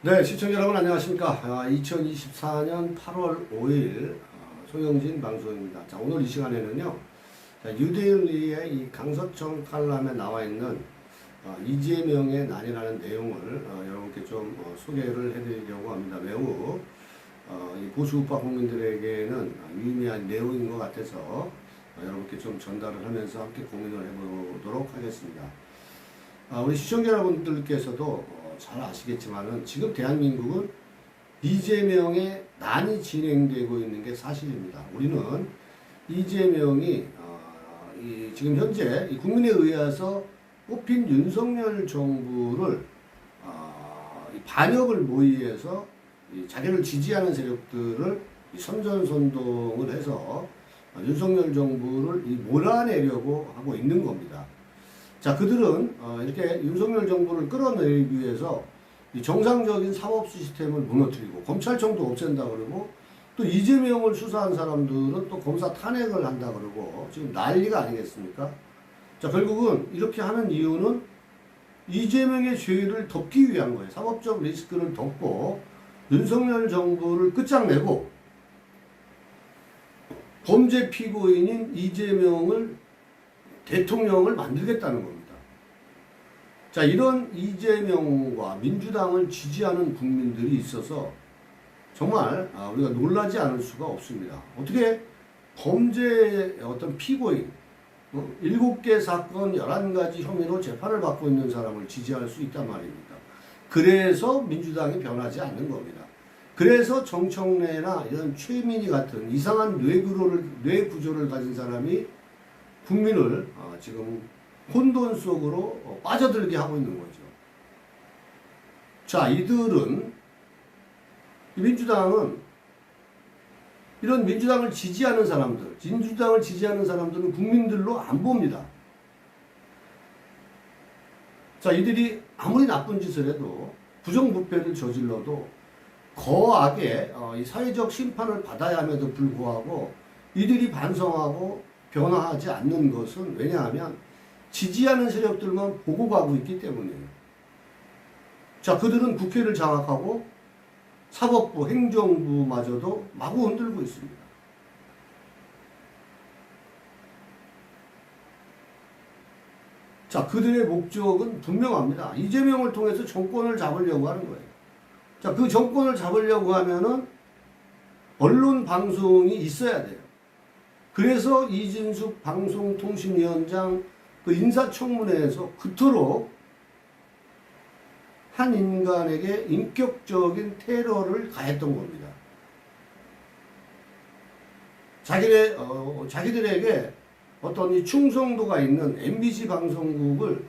네, 시청자 여러분 안녕하십니까. 2024년 8월 5일 송영진 방송입니다. 자, 오늘 이 시간에는요, 유데일리의 이 강서청 칼럼에 나와 있는 이재명의 난이라는 내용을 여러분께 좀 소개를 해드리려고 합니다. 매우 이 보수우파 국민들에게는 유의미한 내용인 것 같아서 여러분께 좀 전달을 하면서 함께 고민을 해보도록 하겠습니다. 우리 시청자 여러분들께서도 잘 아시겠지만은 지금 대한민국은 이재명의 난이 진행되고 있는 게 사실입니다. 우리는 이재명이 지금 현재 국민에 의해서 뽑힌 윤석열 정부를 반역을 모의해서 자기를 지지하는 세력들을 선전선동을 해서 윤석열 정부를 몰아내려고 하고 있는 겁니다. 자, 그들은 이렇게 윤석열 정부를 끌어내리기 위해서 이 정상적인 사법 시스템을 무너뜨리고 검찰청도 없앤다 그러고 또 이재명을 수사한 사람들은 또 검사 탄핵을 한다 그러고 지금 난리가 아니겠습니까? 자, 결국은 이렇게 하는 이유는 이재명의 죄를 덮기 위한 거예요. 사법적 리스크를 덮고 윤석열 정부를 끝장내고 범죄 피고인인 이재명을 대통령을 만들겠다는 겁니다. 자, 이런 이재명과 민주당을 지지하는 국민들이 있어서 정말 우리가 놀라지 않을 수가 없습니다. 어떻게 범죄의 어떤 피고인 7개 사건 11가지 혐의로 재판을 받고 있는 사람을 지지할 수 있단 말입니까? 그래서 민주당이 변하지 않는 겁니다. 그래서 정청래나 이런 최민희 같은 이상한 뇌 구조를 가진 사람이 국민을 지금 혼돈 속으로 빠져들게 하고 있는 거죠. 자, 민주당은 이런 민주당을 지지하는 사람들은 국민들로 안 봅니다. 자, 이들이 아무리 나쁜 짓을 해도 부정부패를 저질러도 거하게 이 사회적 심판을 받아야 함에도 불구하고 이들이 반성하고 변화하지 않는 것은 왜냐하면 지지하는 세력들만 보고 가고 있기 때문이에요. 자, 그들은 국회를 장악하고 사법부, 행정부마저도 마구 흔들고 있습니다. 자, 그들의 목적은 분명합니다. 이재명을 통해서 정권을 잡으려고 하는 거예요. 자, 그 정권을 잡으려고 하면은 언론 방송이 있어야 돼요. 그래서 이진숙 방송통신위원장 그 인사청문회에서 그토록 한 인간에게 인격적인 테러를 가했던 겁니다. 자기들에게 어떤 이 충성도가 있는 MBC 방송국을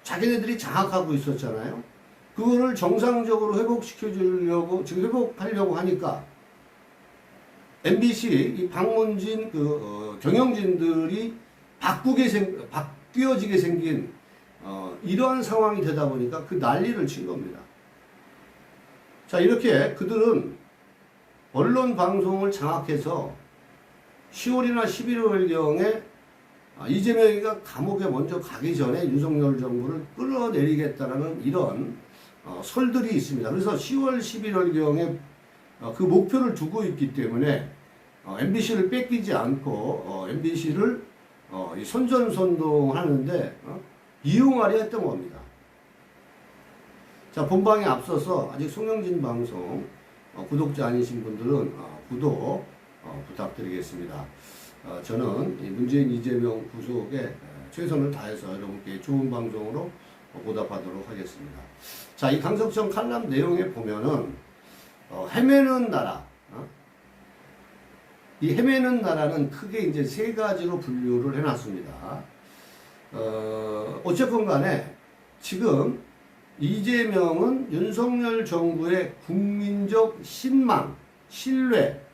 자기네들이 장악하고 있었잖아요. 그거를 정상적으로 회복하려고 하니까 MBC 이 박문진 경영진들이 바뀌어지게 생긴 이러한 상황이 되다 보니까 그 난리를 친 겁니다. 자, 이렇게 그들은 언론 방송을 장악해서 10월이나 11월경에 이재명이가 감옥에 먼저 가기 전에 윤석열 정부를 끌어내리겠다라는 이런 설들이 있습니다. 그래서 10월, 11월경에 그 목표를 두고 있기 때문에 MBC를 뺏기지 않고 MBC를 선전선동하는데 이용하려 했던 겁니다. 자, 본방에 앞서서 아직 송영진 방송 구독자 아니신 분들은 구독 부탁드리겠습니다. 저는 문재인 이재명 구속에 최선을 다해서 여러분께 좋은 방송으로 보답하도록 하겠습니다. 자, 이 강서청 칼럼 내용에 보면은 헤매는 나라, 이 헤매는 나라는 크게 이제 세 가지로 분류를 해놨습니다. 어쨌건 간에 지금 이재명은 윤석열 정부의 국민적 신망, 신뢰,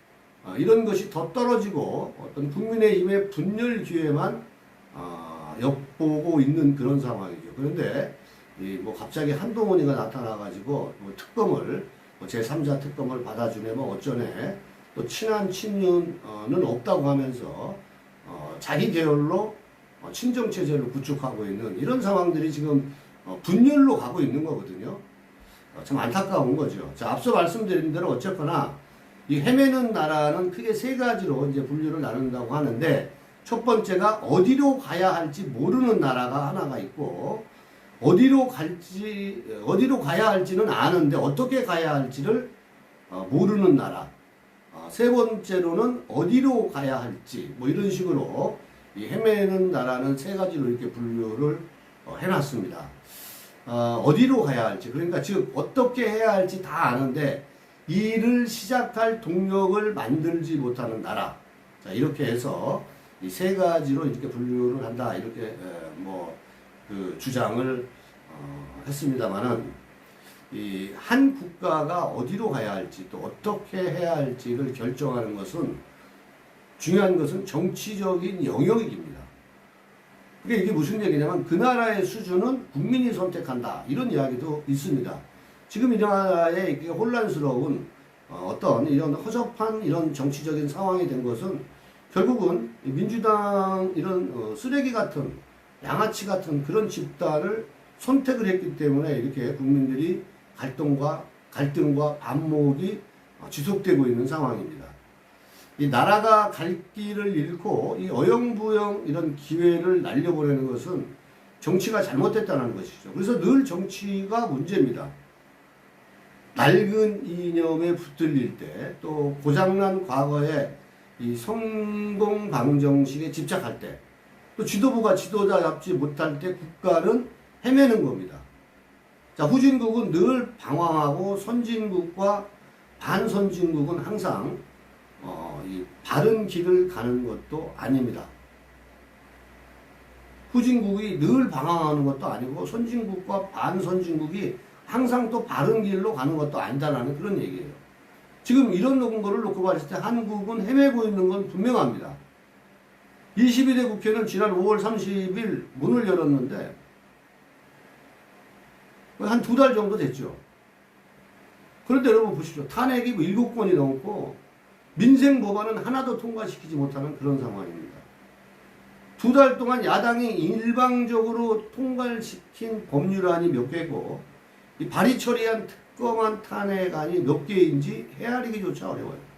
이런 것이 더 떨어지고 어떤 국민의힘의 분열 기회만 엿보고 있는 그런 상황이죠. 그런데 뭐 갑자기 한동훈이가 나타나가지고 뭐 특검을 뭐 제3자 특검을 받아주네 뭐 어쩌네 또 친한 친윤은 없다고 하면서 자기 계열로 친정 체제를 구축하고 있는 이런 상황들이 지금 분열로 가고 있는 거거든요. 참 안타까운 거죠. 자, 앞서 말씀드린 대로 어쨌거나 이 헤매는 나라는 크게 세 가지로 이제 분류를 나눈다고 하는데 첫 번째가 어디로 가야 할지 모르는 나라가 하나가 있고 어디로 가야 할지는 아는데 어떻게 가야 할지를 모르는 나라. 세 번째로는 어디로 가야 할지 뭐 이런 식으로 이 헤매는 나라는 세 가지로 이렇게 분류를 해놨습니다. 어디로 가야 할지 그러니까 즉 어떻게 해야 할지 다 아는데 일을 시작할 동력을 만들지 못하는 나라. 자 이렇게 해서 이 세 가지로 이렇게 분류를 한다 이렇게 그 주장을 했습니다만은 이 한 국가가 어디로 가야 할지 또 어떻게 해야 할지를 결정하는 것은 중요한 것은 정치적인 영역입니다. 그러니까 이게 무슨 얘기냐면 그 나라의 수준은 국민이 선택한다 이런 이야기도 있습니다. 지금 이 나라의 혼란스러운 어떤 이런 허접한 이런 정치적인 상황이 된 것은 결국은 민주당 이런 쓰레기 같은 양아치 같은 그런 집단을 선택을 했기 때문에 이렇게 국민들이 갈등과 반목이 지속되고 있는 상황입니다. 이 나라가 갈 길을 잃고 이 어영부영 이런 기회를 날려보내는 것은 정치가 잘못됐다는 것이죠. 그래서 늘 정치가 문제입니다. 낡은 이념에 붙들릴 때 또 고장난 과거에 이 성공 방정식에 집착할 때 또 지도부가 지도자 잡지 못할 때 국가는 헤매는 겁니다. 자, 후진국은 늘 방황하고 선진국과 반선진국은 항상 이 바른 길을 가는 것도 아닙니다. 후진국이 늘 방황하는 것도 아니고 선진국과 반선진국이 항상 또 바른 길로 가는 것도 아니다라는 그런 얘기예요. 지금 이런 거를 놓고 봤을 때 한국은 헤매고 있는 건 분명합니다. 22대 국회는 지난 5월 30일 문을 열었는데 한 2달 정도 됐죠. 그런데 여러분 보십시오. 탄핵이 7건이 넘고 민생 법안은 하나도 통과시키지 못하는 그런 상황입니다. 2달 동안 야당이 일방적으로 통과시킨 법률안이 몇 개고 이 발의 처리한 특검안 탄핵안이 몇 개인지 헤아리기조차 어려워요.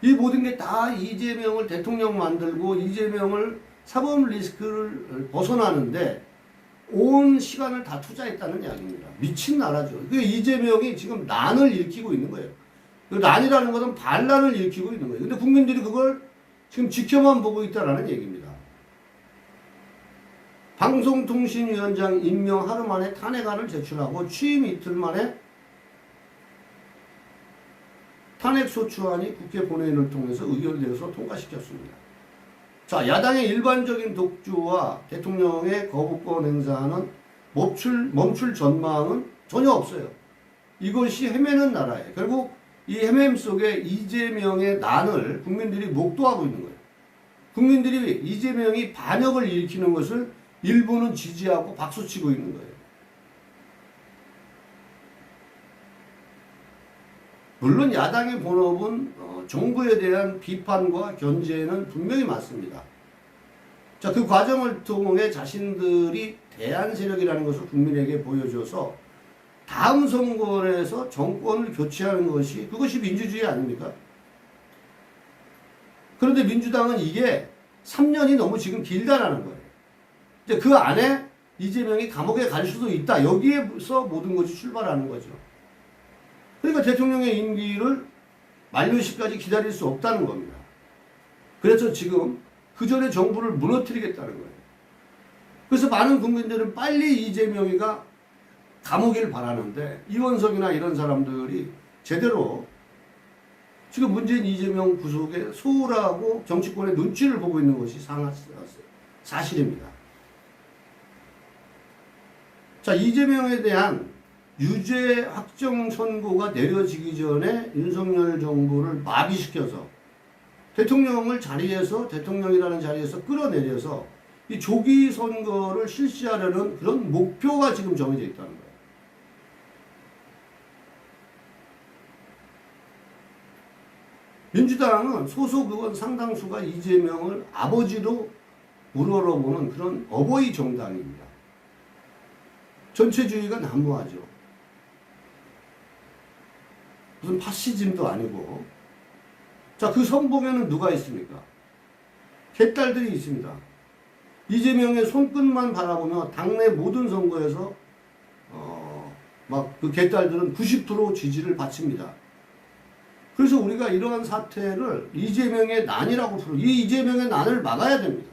이 모든 게 다 이재명을 대통령 만들고 이재명을 사법 리스크를 벗어나는데 온 시간을 다 투자했다는 이야기입니다. 미친 나라죠. 그 이재명이 지금 난을 일으키고 있는 거예요. 그 난이라는 것은 반란을 일으키고 있는 거예요. 근데 국민들이 그걸 지금 지켜만 보고 있다는 얘기입니다. 방송통신위원장 임명 하루 만에 탄핵안을 제출하고 취임 이틀 만에 탄핵소추안이 국회 본회의를 통해서 의결되어서 통과시켰습니다. 자, 야당의 일반적인 독주와 대통령의 거부권 행사는 멈출 전망은 전혀 없어요. 이것이 헤매는 나라예요. 결국 이 헤맴 속에 이재명의 난을 국민들이 목도하고 있는 거예요. 국민들이 이재명이 반역을 일으키는 것을 일부는 지지하고 박수치고 있는 거예요. 물론 야당의 본업은 정부에 대한 비판과 견제는 분명히 맞습니다. 자, 그 과정을 통해 자신들이 대안 세력이라는 것을 국민에게 보여줘서 다음 선거에서 정권을 교체하는 그것이 민주주의 아닙니까? 그런데 민주당은 이게 3년이 너무 지금 길다라는 거예요. 이제 그 안에 이재명이 감옥에 갈 수도 있다. 여기에서 모든 것이 출발하는 거죠. 그러니까 대통령의 임기를 만료시까지 기다릴 수 없다는 겁니다. 그래서 지금 그 전에 정부를 무너뜨리겠다는 거예요. 그래서 많은 국민들은 빨리 이재명이가 감옥을 바라는데 이원석이나 이런 사람들이 제대로 지금 문재인 이재명 구속에 소홀하고 정치권의 눈치를 보고 있는 것이 사실입니다. 자, 이재명에 대한 유죄 확정 선고가 내려지기 전에 윤석열 정부를 마비시켜서 대통령이라는 자리에서 끌어내려서 이 조기 선거를 실시하려는 그런 목표가 지금 정해져 있다는 거예요. 민주당은 소속 의원 상당수가 이재명을 아버지로 우러러보는 그런 어버이 정당입니다. 전체주의가 난무하죠. 무슨 파시즘도 아니고. 자, 그 선봉에는 누가 있습니까? 개딸들이 있습니다. 이재명의 손끝만 바라보며 당내 모든 선거에서 막 그 개딸들은 90% 지지를 바칩니다. 그래서 우리가 이러한 사태를 이재명의 난이라고 이 이재명의 난을 막아야 됩니다.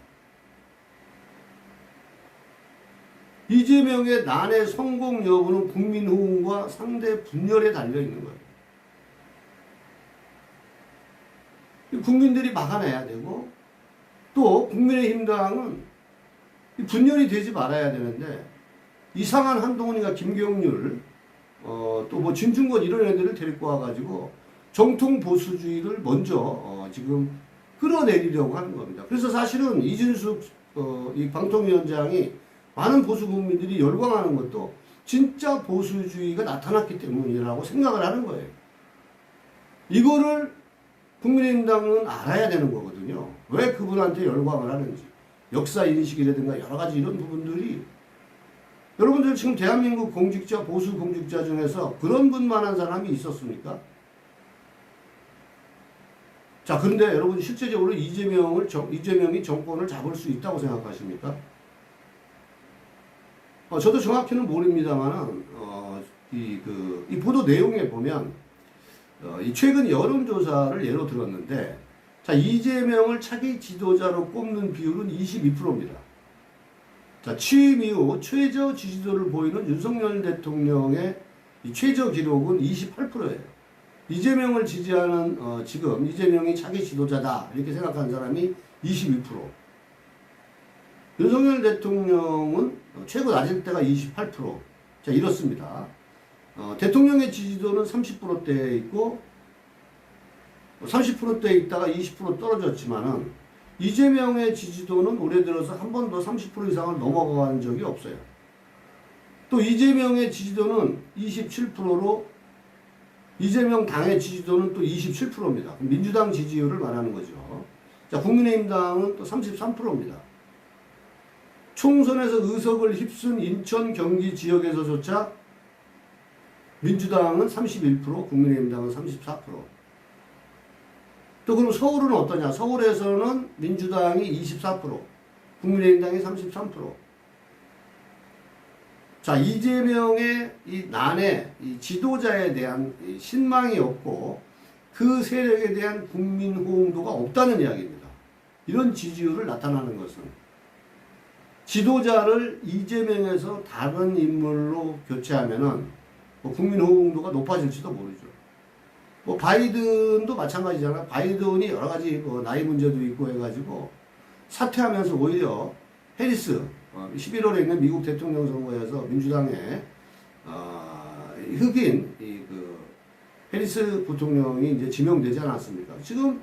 이재명의 난의 성공 여부는 국민 호응과 상대 분열에 달려 있는 거예요. 국민들이 막아내야 되고, 또 국민의힘당은 분열이 되지 말아야 되는데, 이상한 한동훈이가 김경률, 또 뭐 진중권 이런 애들을 데리고 와가지고 정통 보수주의를 먼저 지금 끌어내리려고 하는 겁니다. 그래서 사실은 이준숙 이 방통위원장이 많은 보수 국민들이 열광하는 것도 진짜 보수주의가 나타났기 때문이라고 생각을 하는 거예요. 이거를 국민의힘당은 알아야 되는 거거든요. 왜 그분한테 열광을 하는지. 역사 인식이라든가 여러 가지 이런 부분들이 여러분들 지금 대한민국 공직자, 보수 공직자 중에서 그런 분만한 사람이 있었습니까? 자, 그런데 여러분 실제적으로 이재명이 정권을 잡을 수 있다고 생각하십니까? 저도 정확히는 모릅니다만은, 이 보도 내용에 보면, 이 최근 여론조사를 예로 들었는데, 자, 이재명을 차기 지도자로 꼽는 비율은 22%입니다. 자, 취임 이후 최저 지지도를 보이는 윤석열 대통령의 이 최저 기록은 28%예요. 이재명을 지지하는, 지금 이재명이 차기 지도자다. 이렇게 생각하는 사람이 22%. 윤석열 대통령은 최고 낮을 때가 28%. 자, 이렇습니다. 대통령의 지지도는 30%대에 있고, 30%대에 있다가 20% 떨어졌지만은, 이재명의 지지도는 올해 들어서 한 번도 30% 이상을 넘어간 적이 없어요. 또 이재명의 지지도는 27%로 이재명 당의 지지도는 또 27%입니다. 민주당 지지율을 말하는 거죠. 자, 국민의힘당은 또 33%입니다. 총선에서 의석을 휩쓴 인천, 경기 지역에서조차 민주당은 31%, 국민의힘당은 34%. 또 그럼 서울은 어떠냐? 서울에서는 민주당이 24%, 국민의힘당이 33%. 자, 이재명의 이 난에 이 지도자에 대한 신망이 없고 그 세력에 대한 국민 호응도가 없다는 이야기입니다. 이런 지지율을 나타나는 것은 지도자를 이재명에서 다른 인물로 교체하면은 뭐 국민 호응도가 높아질지도 모르죠. 뭐 바이든도 마찬가지잖아요. 바이든이 여러 가지 뭐 나이 문제도 있고 해가지고 사퇴하면서 오히려 해리스 11월에 있는 미국 대통령 선거에서 민주당의 흑인 해리스 부통령이 이제 지명되지 않았습니까? 지금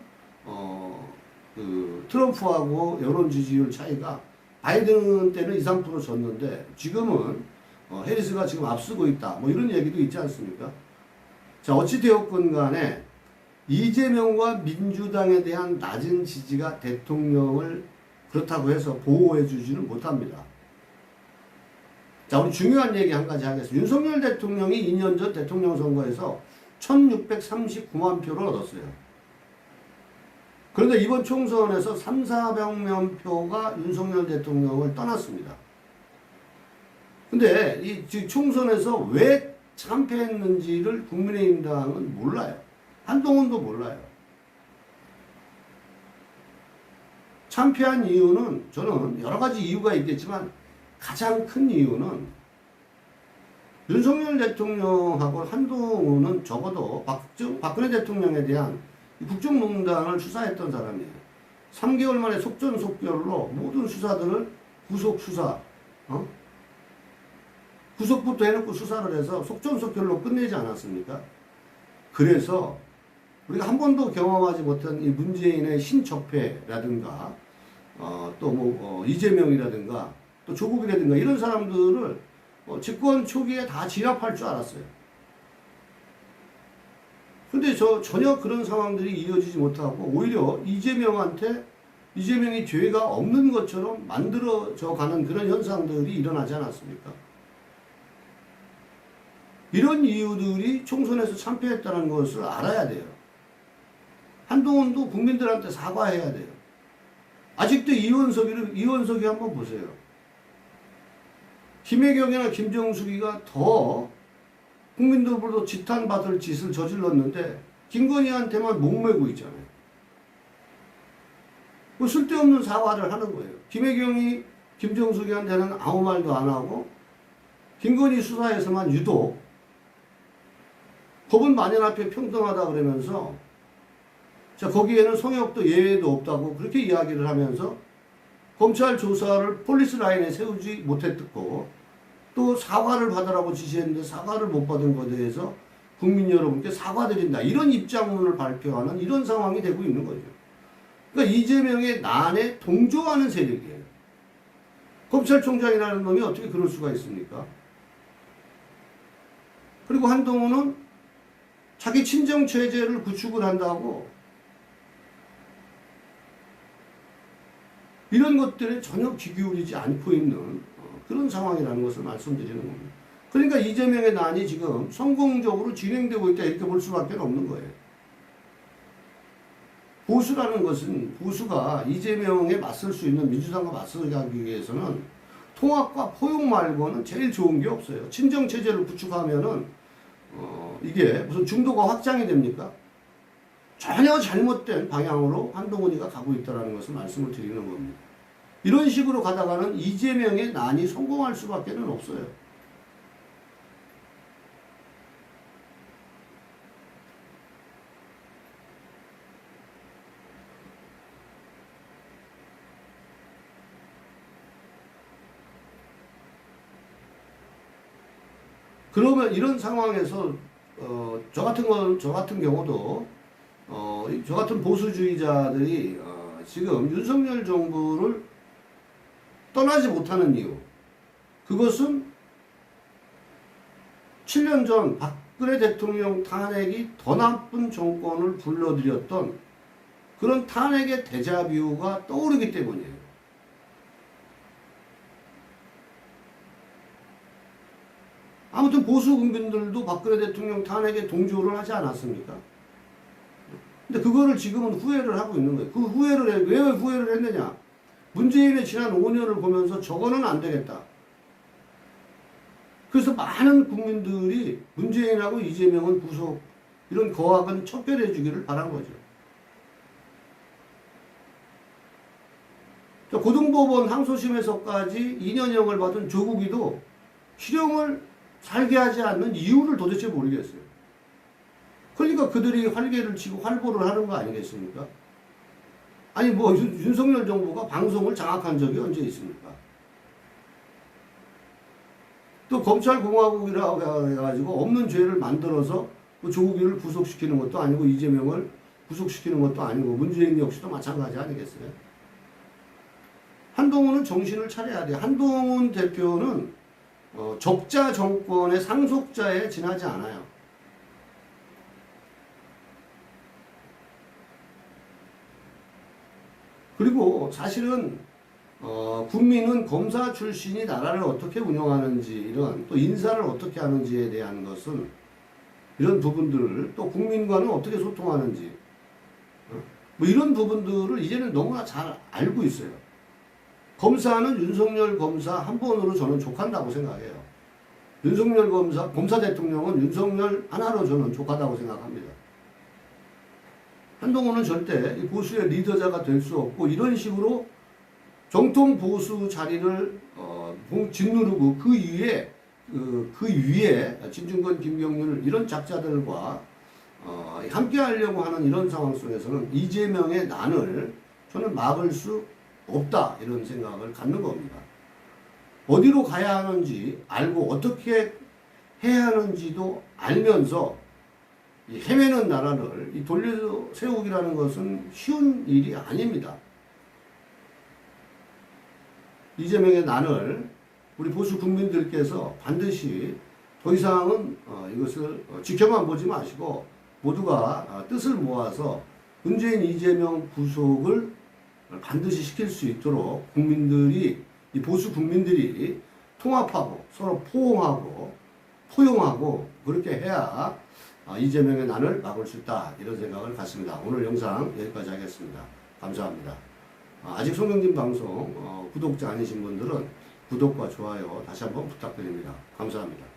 트럼프하고 여론 지지율 차이가 바이든 때는 2, 3% 졌는데 지금은 해리스가 지금 앞서고 있다. 뭐 이런 얘기도 있지 않습니까? 자, 어찌되었건 간에 이재명과 민주당에 대한 낮은 지지가 대통령을 그렇다고 해서 보호해주지는 못합니다. 자, 우리 중요한 얘기 한 가지 하겠습니다. 윤석열 대통령이 2년 전 대통령 선거에서 1639만 표를 얻었어요. 그런데 이번 총선에서 3,400만 표가 윤석열 대통령을 떠났습니다. 근데 이 총선에서 왜 참패했는지를 국민의힘당은 몰라요. 한동훈도 몰라요. 참패한 이유는 저는 여러 가지 이유가 있겠지만 가장 큰 이유는 윤석열 대통령하고 한동훈은 적어도 박근혜 대통령에 대한 국정농단을 수사했던 사람이에요. 3개월 만에 속전속결로 모든 수사들을 구속수사, 구속부터 해놓고 수사를 해서 속전속결로 끝내지 않았습니까? 그래서 우리가 한 번도 경험하지 못한 이 문재인의 신적폐라든가 이재명이라든가 또 조국이라든가 이런 사람들을 집권 초기에 다 진압할 줄 알았어요. 근데 전혀 그런 상황들이 이어지지 못하고 오히려 이재명이 죄가 없는 것처럼 만들어져 가는 그런 현상들이 일어나지 않았습니까? 이런 이유들이 총선에서 참패했다는 것을 알아야 돼요. 한동훈도 국민들한테 사과해야 돼요. 아직도 이원석이 한번 보세요. 김혜경이나 김정숙이가 더 국민들보다 지탄받을 짓을 저질렀는데 김건희한테만 목매고 있잖아요. 뭐 쓸데없는 사과를 하는 거예요. 김혜경이 김정숙이한테는 아무 말도 안 하고 김건희 수사에서만 유독 법은 만연 앞에 평등하다 그러면서 거기에는 성역도 예외도 없다고 그렇게 이야기를 하면서 검찰 조사를 폴리스 라인에 세우지 못했고 또 사과를 받으라고 지시했는데 사과를 못 받은 것에 대해서 국민 여러분께 사과드린다. 이런 입장문을 발표하는 이런 상황이 되고 있는 거죠. 그러니까 이재명의 난에 동조하는 세력이에요. 검찰총장이라는 놈이 어떻게 그럴 수가 있습니까? 그리고 한동훈은 자기 친정체제를 구축을 한다고 이런 것들에 전혀 귀 기울이지 않고 있는 그런 상황이라는 것을 말씀드리는 겁니다. 그러니까 이재명의 난이 지금 성공적으로 진행되고 있다 이렇게 볼 수밖에 없는 거예요. 보수라는 것은 보수가 이재명에 맞설 수 있는 민주당과 맞서가기 위해서는 통합과 포용 말고는 제일 좋은 게 없어요. 친정체제를 구축하면은 이게 무슨 중도가 확장이 됩니까? 전혀 잘못된 방향으로 한동훈이가 가고 있다는 것을 말씀을 드리는 겁니다. 이런 식으로 가다가는 이재명의 난이 성공할 수밖에 없어요. 그러면 이런 상황에서 저 같은 경우도 저 같은 보수주의자들이 지금 윤석열 정부를 떠나지 못하는 이유, 그것은 7년 전 박근혜 대통령 탄핵이 더 나쁜 정권을 불러들였던 그런 탄핵의 데자뷰가 떠오르기 때문이에요. 아무튼 보수 국민들도 박근혜 대통령 탄핵에 동조를 하지 않았습니까? 근데 그거를 지금은 후회를 하고 있는 거예요. 왜 후회를 했느냐? 문재인의 지난 5년을 보면서 저거는 안 되겠다. 그래서 많은 국민들이 문재인하고 이재명은 구속, 이런 거학은 척결해 주기를 바란 거죠. 고등법원 항소심에서까지 2년형을 받은 조국이도 실형을 살게 하지 않는 이유를 도대체 모르겠어요. 그러니까 그들이 활개를 치고 활보를 하는 거 아니겠습니까? 아니 뭐 윤석열 정부가 방송을 장악한 적이 언제 있습니까? 또 검찰공화국이라고 해가지고 없는 죄를 만들어서 조국이를 구속시키는 것도 아니고 이재명을 구속시키는 것도 아니고 문재인 역시도 마찬가지 아니겠어요? 한동훈은 정신을 차려야 돼요. 한동훈 대표는 적자 정권의 상속자에 지나지 않아요. 그리고 사실은 국민은 검사 출신이 나라를 어떻게 운영하는지, 이런 또 인사를 어떻게 하는지에 대한 것은, 이런 부분들을 또 국민과는 어떻게 소통하는지 뭐 이런 부분들을 이제는 너무나 잘 알고 있어요. 검사는 윤석열 검사 한 번으로 저는 족한다고 생각해요. 윤석열 검사 대통령은 윤석열 하나로 저는 족하다고 생각합니다. 한동훈은 절대 보수의 리더자가 될 수 없고, 이런 식으로 정통 보수 자리를 짓누르고 그 위에 진중권, 김경률 이런 작자들과 함께 하려고 하는 이런 상황 속에서는 이재명의 난을 저는 막을 수 없다, 이런 생각을 갖는 겁니다. 어디로 가야 하는지 알고 어떻게 해야 하는지도 알면서 헤매는 나라를 돌려 세우기라는 것은 쉬운 일이 아닙니다. 이재명의 난을 우리 보수 국민들께서 반드시 더 이상은 이것을 지켜만 보지 마시고 모두가 뜻을 모아서 문재인 이재명 구속을 반드시 시킬 수 있도록 국민들이, 이 보수 국민들이 통합하고 서로 포옹하고 포용하고 그렇게 해야 이재명의 난을 막을 수 있다, 이런 생각을 갖습니다. 오늘 영상 여기까지 하겠습니다. 감사합니다. 아직 송영진 방송 구독자 아니신 분들은 구독과 좋아요 다시 한번 부탁드립니다. 감사합니다.